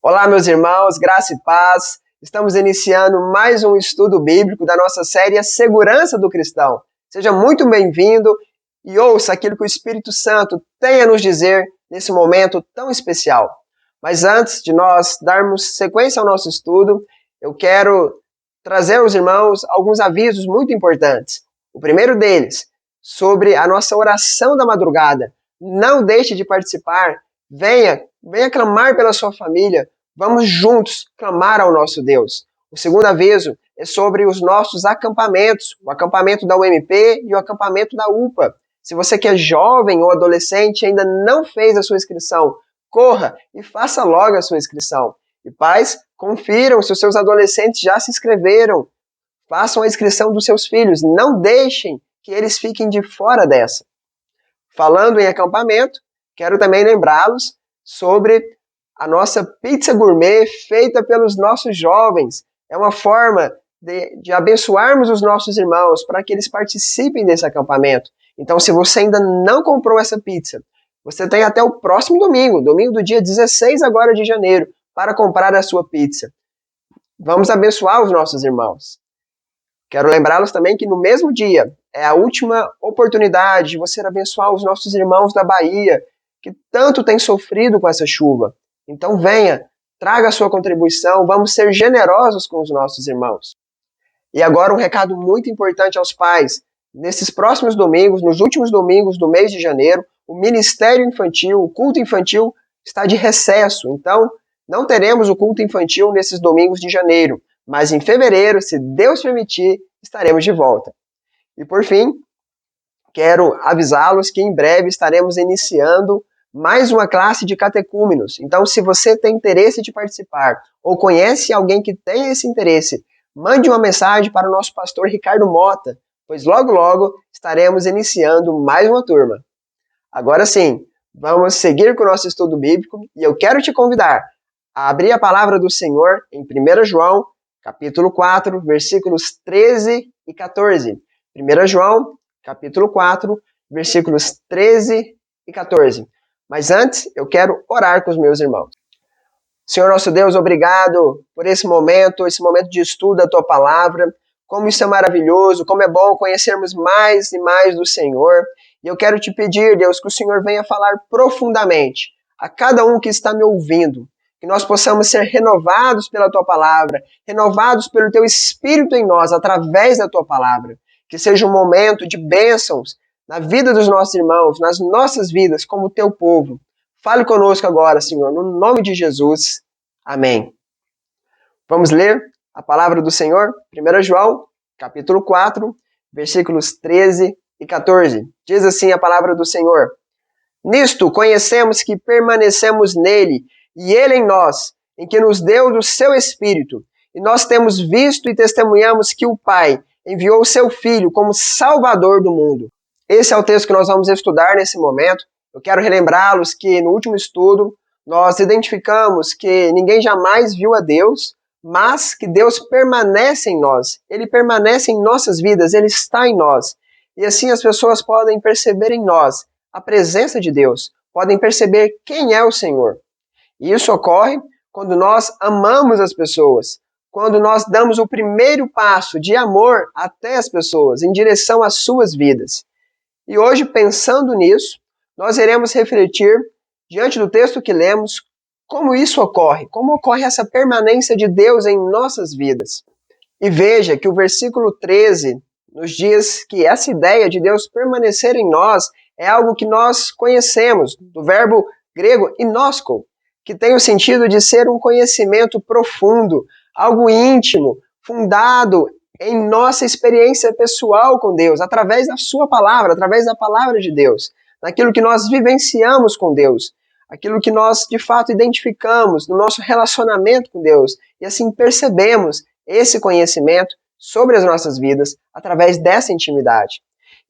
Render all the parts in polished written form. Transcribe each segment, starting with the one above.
Olá, meus irmãos, graça e paz. Estamos iniciando mais um estudo bíblico da nossa série A Segurança do Cristão. Seja muito bem-vindo e ouça aquilo que o Espírito Santo tem a nos dizer nesse momento tão especial. Mas antes de nós darmos sequência ao nosso estudo, eu quero trazer aos irmãos alguns avisos muito importantes. O primeiro deles, sobre a nossa oração da madrugada. Não deixe de participar. Venha clamar pela sua família. Vamos juntos clamar ao nosso Deus. O segundo aviso é sobre os nossos acampamentos, o acampamento da UMP e o acampamento da UPA. Se você que é jovem ou adolescente e ainda não fez a sua inscrição, corra e faça logo a sua inscrição. E pais, confiram se os seus adolescentes já se inscreveram. Façam a inscrição dos seus filhos. Não deixem que eles fiquem de fora dessa. Falando em acampamento, quero também lembrá-los sobre a nossa pizza gourmet feita pelos nossos jovens. É uma forma de abençoarmos os nossos irmãos para que eles participem desse acampamento. Então, se você ainda não comprou essa pizza, você tem até o próximo domingo do dia 16 agora de janeiro, para comprar a sua pizza. Vamos abençoar os nossos irmãos. Quero lembrá-los também que no mesmo dia é a última oportunidade de você abençoar os nossos irmãos da Bahia, que tanto têm sofrido com essa chuva. Então venha, traga a sua contribuição, vamos ser generosos com os nossos irmãos. E agora um recado muito importante aos pais. Nesses próximos domingos, nos últimos domingos do mês de janeiro, o Ministério Infantil, o culto infantil está de recesso. Então, não teremos o culto infantil nesses domingos de janeiro. Mas em fevereiro, se Deus permitir, estaremos de volta. E por fim, quero avisá-los que em breve estaremos iniciando mais uma classe de catecúmenos. Então, se você tem interesse de participar ou conhece alguém que tem esse interesse, mande uma mensagem para o nosso pastor Ricardo Mota, pois logo, logo estaremos iniciando mais uma turma. Agora sim, vamos seguir com o nosso estudo bíblico e eu quero te convidar a abrir a palavra do Senhor em 1 João, capítulo 4, versículos 13 e 14. 1 João, capítulo 4, versículos 13 e 14. Mas antes, eu quero orar com os meus irmãos. Senhor nosso Deus, obrigado por esse momento de estudo da Tua Palavra. Como isso é maravilhoso, como é bom conhecermos mais e mais do Senhor. E eu quero te pedir, Deus, que o Senhor venha falar profundamente a cada um que está me ouvindo. Que nós possamos ser renovados pela Tua Palavra, renovados pelo Teu Espírito em nós, através da Tua Palavra. Que seja um momento de bênçãos na vida dos nossos irmãos, nas nossas vidas, como Teu povo. Fale conosco agora, Senhor, no nome de Jesus. Amém. Vamos ler a palavra do Senhor? 1 João, capítulo 4, versículos 13 e 14. Diz assim a palavra do Senhor. Nisto conhecemos que permanecemos nele, e ele em nós, em que nos deu do seu Espírito. E nós temos visto e testemunhamos que o Pai enviou o seu Filho como Salvador do mundo. Esse é o texto que nós vamos estudar nesse momento. Eu quero relembrá-los que no último estudo nós identificamos que ninguém jamais viu a Deus, mas que Deus permanece em nós. Ele permanece em nossas vidas, Ele está em nós. E assim as pessoas podem perceber em nós a presença de Deus, podem perceber quem é o Senhor. E isso ocorre quando nós amamos as pessoas, quando nós damos o primeiro passo de amor até as pessoas, em direção às suas vidas. E hoje, pensando nisso, nós iremos refletir, diante do texto que lemos, como isso ocorre, como ocorre essa permanência de Deus em nossas vidas. E veja que o versículo 13 nos diz que essa ideia de Deus permanecer em nós é algo que nós conhecemos, do verbo grego inosko, que tem o sentido de ser um conhecimento profundo, algo íntimo, fundado em nossa experiência pessoal com Deus, através da sua palavra, através da palavra de Deus, naquilo que nós vivenciamos com Deus, aquilo que nós de fato identificamos no nosso relacionamento com Deus, e assim percebemos esse conhecimento sobre as nossas vidas através dessa intimidade.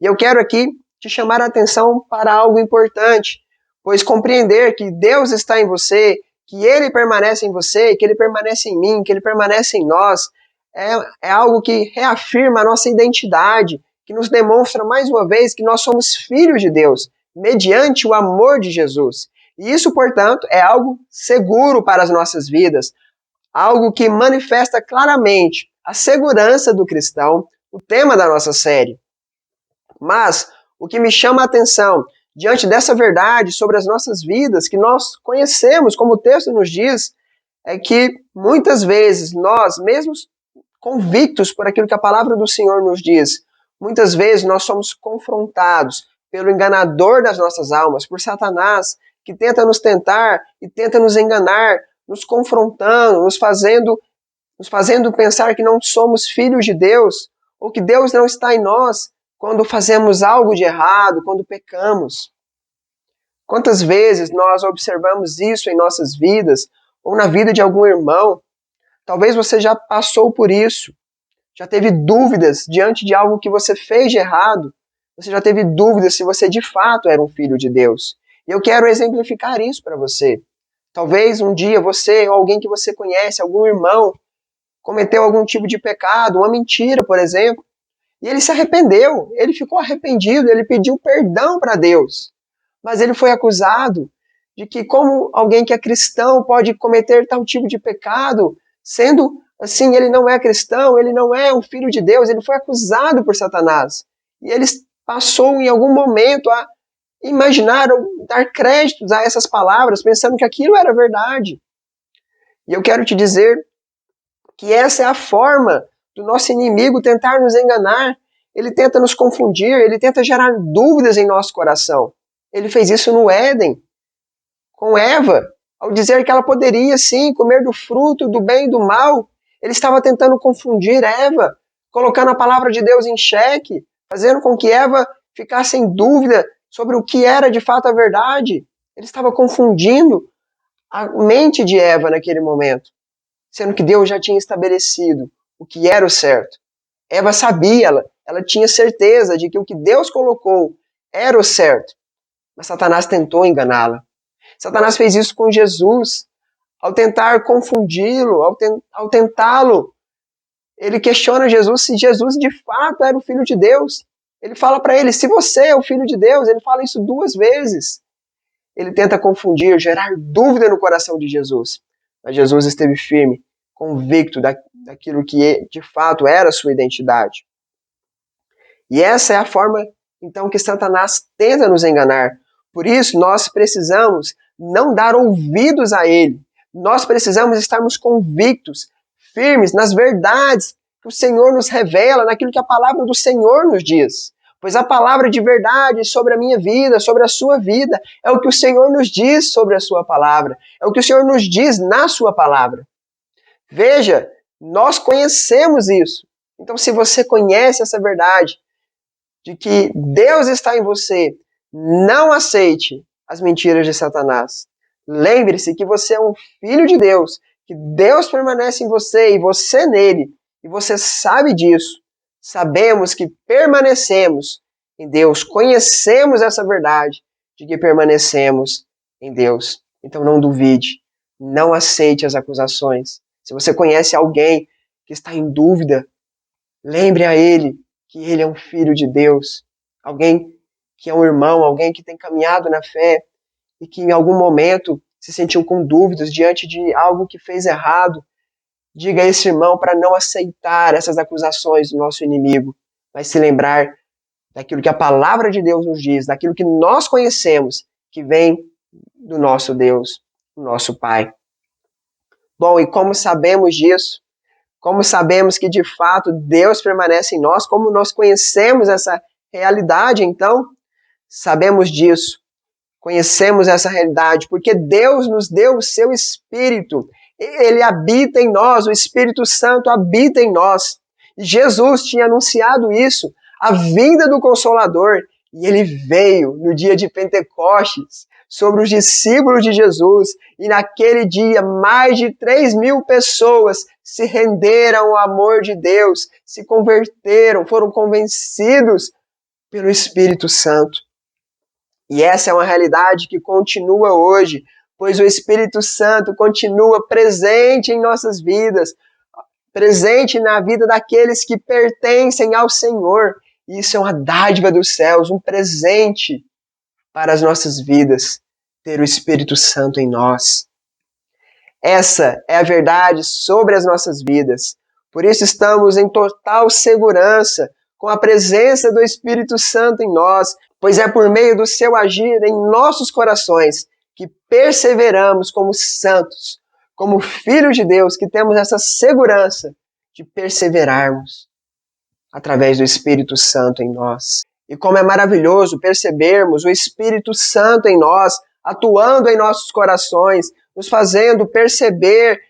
E eu quero aqui te chamar a atenção para algo importante, pois compreender que Deus está em você, que Ele permanece em você, que Ele permanece em mim, que Ele permanece em nós, é algo que reafirma a nossa identidade, que nos demonstra mais uma vez que nós somos filhos de Deus, mediante o amor de Jesus. E isso, portanto, é algo seguro para as nossas vidas, algo que manifesta claramente a segurança do cristão, o tema da nossa série. Mas o que me chama a atenção diante dessa verdade sobre as nossas vidas, que nós conhecemos, como o texto nos diz, é que muitas vezes nós, mesmo convictos por aquilo que a palavra do Senhor nos diz, muitas vezes nós somos confrontados pelo enganador das nossas almas, por Satanás, que tenta nos tentar e tenta nos enganar, nos confrontando, nos fazendo pensar que não somos filhos de Deus, ou que Deus não está em nós, quando fazemos algo de errado, quando pecamos. Quantas vezes nós observamos isso em nossas vidas, ou na vida de algum irmão? Talvez você já passou por isso, já teve dúvidas diante de algo que você fez de errado, você já teve dúvidas se você de fato era um filho de Deus. E eu quero exemplificar isso para você. Talvez um dia você, ou alguém que você conhece, algum irmão, cometeu algum tipo de pecado, uma mentira, por exemplo, e ele se arrependeu, ele ficou arrependido, ele pediu perdão para Deus. Mas ele foi acusado de que como alguém que é cristão pode cometer tal tipo de pecado, sendo assim, ele não é cristão, ele não é um filho de Deus, ele foi acusado por Satanás. E ele passou em algum momento a imaginar ou dar créditos a essas palavras, pensando que aquilo era verdade. E eu quero te dizer que essa é a forma do nosso inimigo tentar nos enganar. Ele tenta nos confundir, ele tenta gerar dúvidas em nosso coração. Ele fez isso no Éden, com Eva, ao dizer que ela poderia sim comer do fruto do bem e do mal. Ele estava tentando confundir Eva, colocando a palavra de Deus em xeque, fazendo com que Eva ficasse em dúvida sobre o que era de fato a verdade. Ele estava confundindo a mente de Eva naquele momento, sendo que Deus já tinha estabelecido o que era o certo. Eva sabia, ela tinha certeza de que o que Deus colocou era o certo, mas Satanás tentou enganá-la. Satanás fez isso com Jesus, ao tentar confundi-lo, ao tentá-lo. Ele questiona Jesus se Jesus de fato era o Filho de Deus. Ele fala para ele, se você é o Filho de Deus, ele fala isso 2 vezes. Ele tenta confundir, gerar dúvida no coração de Jesus. Mas Jesus esteve firme, convicto daquilo que de fato era a sua identidade. E essa é a forma, então, que Satanás tenta nos enganar. Por isso, nós precisamos não dar ouvidos a ele. Nós precisamos estarmos convictos, firmes nas verdades que o Senhor nos revela, naquilo que a palavra do Senhor nos diz. Pois a palavra de verdade sobre a minha vida, sobre a sua vida, é o que o Senhor nos diz sobre a sua palavra. É o que o Senhor nos diz na sua palavra. Veja, nós conhecemos isso. Então, se você conhece essa verdade, de que Deus está em você, não aceite as mentiras de Satanás. Lembre-se que você é um filho de Deus, que Deus permanece em você e você nele, e você sabe disso. Sabemos que permanecemos em Deus, conhecemos essa verdade de que permanecemos em Deus. Então não duvide, não aceite as acusações. Se você conhece alguém que está em dúvida, lembre a ele que ele é um filho de Deus, alguém que é um irmão, alguém que tem caminhado na fé e que em algum momento se sentiu com dúvidas diante de algo que fez errado. Diga a esse irmão para não aceitar essas acusações do nosso inimigo, mas se lembrar daquilo que a palavra de Deus nos diz, daquilo que nós conhecemos, que vem do nosso Deus, do nosso Pai. Bom, e como sabemos disso? Como sabemos que de fato Deus permanece em nós? Como nós conhecemos essa realidade, então? Sabemos disso, conhecemos essa realidade, porque Deus nos deu o seu Espírito. Ele habita em nós, o Espírito Santo habita em nós. E Jesus tinha anunciado isso, a vinda do Consolador, e ele veio no dia de Pentecostes sobre os discípulos de Jesus, e naquele dia mais de 3.000 pessoas se renderam ao amor de Deus, se converteram, foram convencidos pelo Espírito Santo. E essa é uma realidade que continua hoje, pois o Espírito Santo continua presente em nossas vidas, presente na vida daqueles que pertencem ao Senhor. E isso é uma dádiva dos céus, um presente para as nossas vidas. ter o Espírito Santo em nós. Essa é a verdade sobre as nossas vidas. Por isso estamos em total segurança com a presença do Espírito Santo em nós, pois é por meio do seu agir em nossos corações que perseveramos como santos, como filhos de Deus, que temos essa segurança de perseverarmos através do Espírito Santo em nós. E como é maravilhoso percebermos o Espírito Santo em nós, atuando em nossos corações, nos fazendo perceber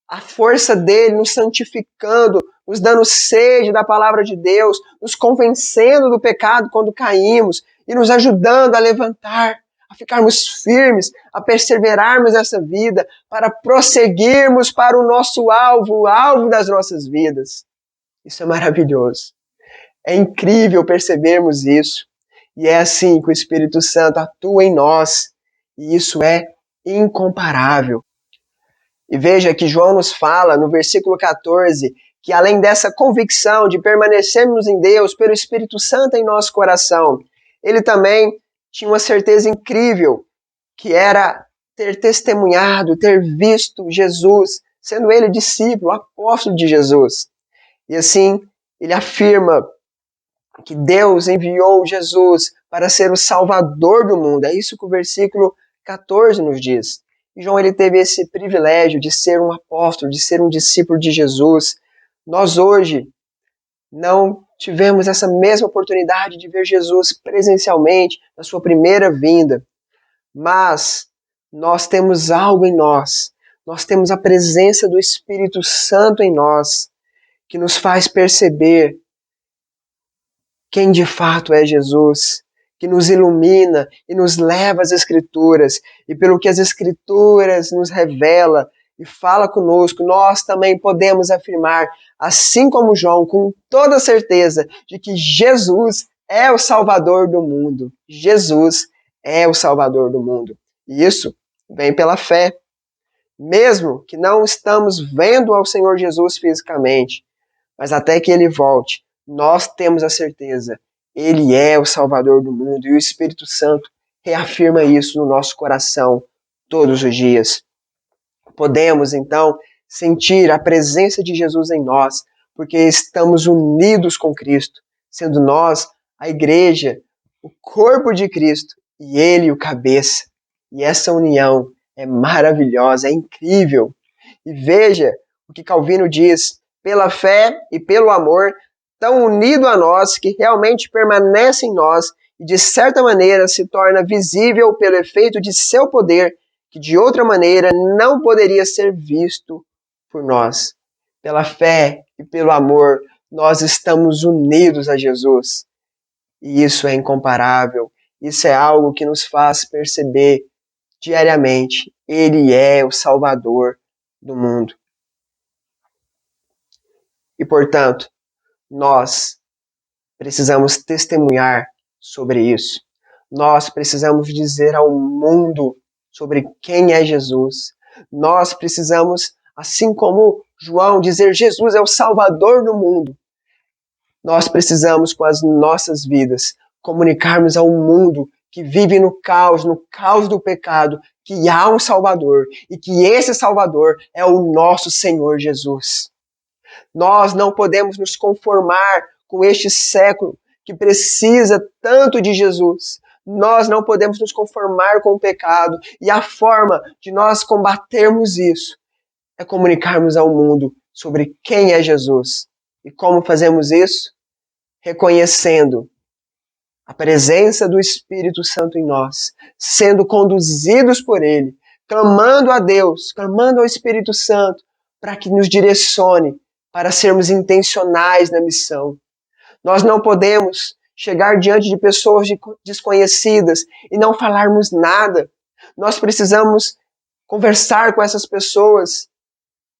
a força dele, nos santificando, nos dando sede da palavra de Deus, nos convencendo do pecado quando caímos e nos ajudando a levantar, a ficarmos firmes, a perseverarmos nessa vida, para prosseguirmos para o nosso alvo, o alvo das nossas vidas. Isso é maravilhoso. É incrível percebermos isso. E é assim que o Espírito Santo atua em nós. E isso é incomparável. E veja que João nos fala no versículo 14 que além dessa convicção de permanecermos em Deus pelo Espírito Santo em nosso coração, ele também tinha uma certeza incrível, que era ter testemunhado, ter visto Jesus, sendo ele discípulo, apóstolo de Jesus. E assim, ele afirma que Deus enviou Jesus para ser o Salvador do mundo. É isso que o versículo 14 nos diz. E João ele teve esse privilégio de ser um apóstolo, de ser um discípulo de Jesus. Nós hoje não tivemos essa mesma oportunidade de ver Jesus presencialmente na sua primeira vinda, mas nós temos algo em nós. Nós temos a presença do Espírito Santo em nós, que nos faz perceber quem de fato é Jesus, que nos ilumina e nos leva às Escrituras, e pelo que as Escrituras nos revela e fala conosco, nós também podemos afirmar, assim como João, com toda certeza, de que Jesus é o Salvador do mundo. Jesus é o Salvador do mundo. E isso vem pela fé. Mesmo que não estamos vendo ao Senhor Jesus fisicamente, mas até que Ele volte, nós temos a certeza, Ele é o Salvador do mundo e o Espírito Santo reafirma isso no nosso coração todos os dias. Podemos, então, sentir a presença de Jesus em nós, porque estamos unidos com Cristo, sendo nós a igreja, o corpo de Cristo e Ele o cabeça. E essa união é maravilhosa, é incrível. E veja o que Calvino diz, pela fé e pelo amor, tão unido a nós que realmente permanece em nós e de certa maneira se torna visível pelo efeito de seu poder, que de outra maneira não poderia ser visto por nós. Pela fé e pelo amor, nós estamos unidos a Jesus. E isso é incomparável. Isso é algo que nos faz perceber diariamente. Ele é o Salvador do mundo. E, portanto, nós precisamos testemunhar sobre isso. Nós precisamos dizer ao mundo sobre quem é Jesus. Nós precisamos, assim como João, dizer Jesus é o Salvador do mundo. Nós precisamos, com as nossas vidas, comunicarmos ao mundo que vive no caos do pecado, que há um Salvador e que esse Salvador é o nosso Senhor Jesus. Nós não podemos nos conformar com este século que precisa tanto de Jesus. Nós não podemos nos conformar com o pecado. E a forma de nós combatermos isso é comunicarmos ao mundo sobre quem é Jesus. E como fazemos isso? Reconhecendo a presença do Espírito Santo em nós, sendo conduzidos por Ele, clamando a Deus, clamando ao Espírito Santo para que nos direcione para sermos intencionais na missão. Nós não podemos chegar diante de pessoas desconhecidas e não falarmos nada. Nós precisamos conversar com essas pessoas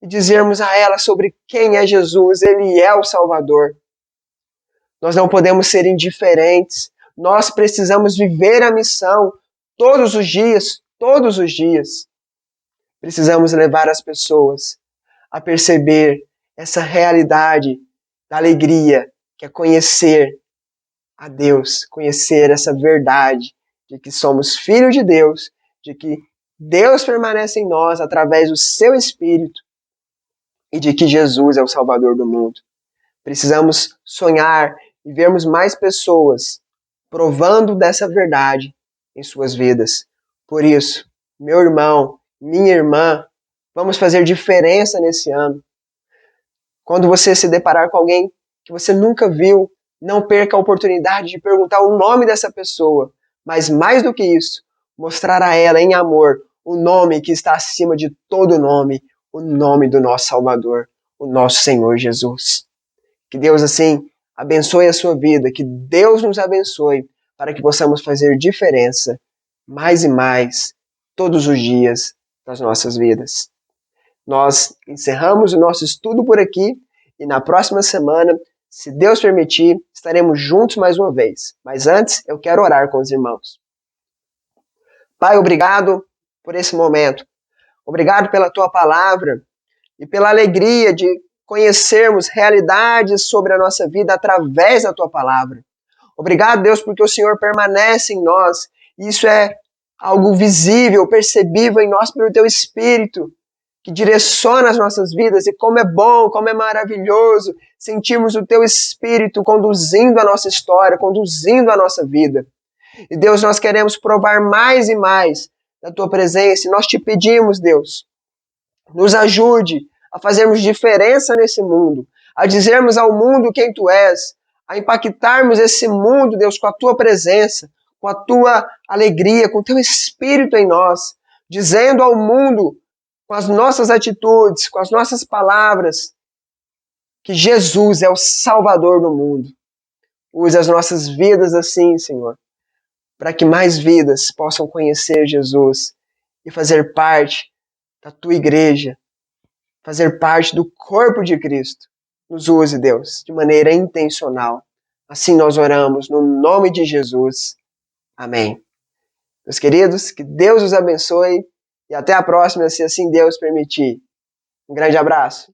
e dizermos a elas sobre quem é Jesus. Ele é o Salvador. Nós não podemos ser indiferentes. Nós precisamos viver a missão todos os dias, todos os dias. Precisamos levar as pessoas a perceber essa realidade da alegria, que é conhecer a Deus, conhecer essa verdade de que somos filhos de Deus de que Deus permanece em nós através do seu Espírito e de que Jesus é o Salvador do mundo. Precisamos sonhar e vermos mais pessoas provando dessa verdade em suas vidas. Por isso, meu irmão, minha irmã, vamos fazer diferença nesse ano. Quando você se deparar com alguém que você nunca viu, não perca a oportunidade de perguntar o nome dessa pessoa. Mas mais do que isso, mostrar a ela em amor o nome que está acima de todo nome, o nome do nosso Salvador, o nosso Senhor Jesus. Que Deus, assim, abençoe a sua vida, que Deus nos abençoe para que possamos fazer diferença mais e mais todos os dias das nossas vidas. Nós encerramos o nosso estudo por aqui e na próxima semana, se Deus permitir, estaremos juntos mais uma vez. Mas antes, eu quero orar com os irmãos. Pai, obrigado por esse momento. Obrigado pela tua palavra e pela alegria de conhecermos realidades sobre a nossa vida através da tua palavra. Obrigado, Deus, porque o Senhor permanece em nós. Isso é algo visível, percebível em nós pelo teu Espírito, que direciona as nossas vidas. E como é bom, como é maravilhoso sentirmos o teu Espírito conduzindo a nossa história, conduzindo a nossa vida. E Deus, nós queremos provar mais e mais da tua presença. E nós te pedimos, Deus, nos ajude a fazermos diferença nesse mundo, a dizermos ao mundo quem tu és, a impactarmos esse mundo, Deus, com a tua presença, com a tua alegria, com o teu Espírito em nós, dizendo ao mundo, com as nossas atitudes, com as nossas palavras, que Jesus é o Salvador do mundo. Use as nossas vidas assim, Senhor, para que mais vidas possam conhecer Jesus e fazer parte da tua igreja, fazer parte do corpo de Cristo. Nos use, Deus, de maneira intencional. Assim nós oramos, no nome de Jesus. Amém. Meus queridos, que Deus os abençoe e até a próxima, se assim Deus permitir. Um grande abraço.